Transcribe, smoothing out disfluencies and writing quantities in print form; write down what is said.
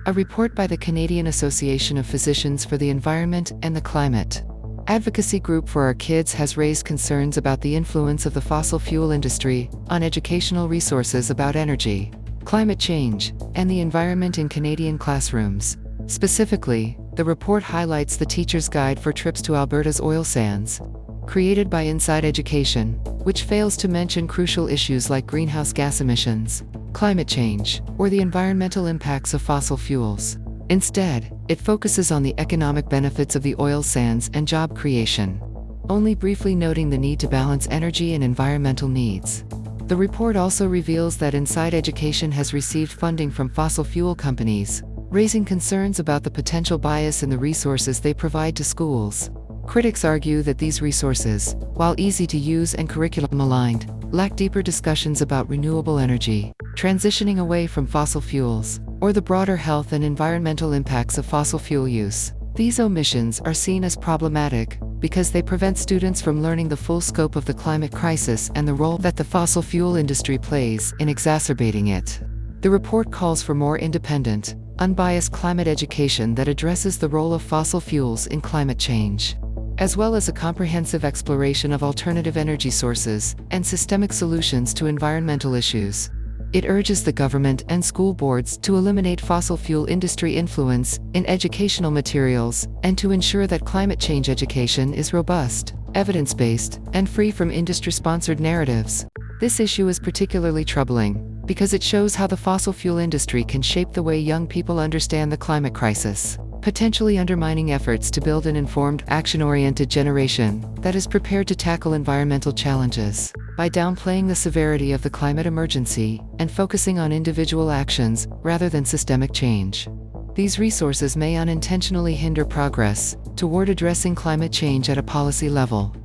A report by the Canadian Association of Physicians for the Environment and the Climate Advocacy Group for Our Kids has raised concerns about the influence of the fossil fuel industry on educational resources about energy, climate change, and the environment in Canadian classrooms. Specifically, the report highlights the Teacher's Guide for Trips to Alberta's Oil Sands, created by Inside Education, which fails to mention crucial issues like greenhouse gas emissions, climate change, or the environmental impacts of fossil fuels. Instead, it focuses on the economic benefits of the oil sands and job creation, only briefly noting the need to balance energy and environmental needs. The report also reveals that Inside Education has received funding from fossil fuel companies, raising concerns about the potential bias in the resources they provide to schools. Critics argue that these resources, while easy to use and curriculum-aligned, lack deeper discussions about renewable energy, transitioning away from fossil fuels, or the broader health and environmental impacts of fossil fuel use. These omissions are seen as problematic because they prevent students from learning the full scope of the climate crisis and the role that the fossil fuel industry plays in exacerbating it. The report calls for more independent, unbiased climate education that addresses the role of fossil fuels in climate change, as well as a comprehensive exploration of alternative energy sources and systemic solutions to environmental issues. It urges the government and school boards to eliminate fossil fuel industry influence in educational materials and to ensure that climate change education is robust, evidence-based, and free from industry-sponsored narratives. This issue is particularly troubling because it shows how the fossil fuel industry can shape the way young people understand the climate crisis, potentially undermining efforts to build an informed, action-oriented generation that is prepared to tackle environmental challenges. By downplaying the severity of the climate emergency and focusing on individual actions rather than systemic change, these resources may unintentionally hinder progress toward addressing climate change at a policy level.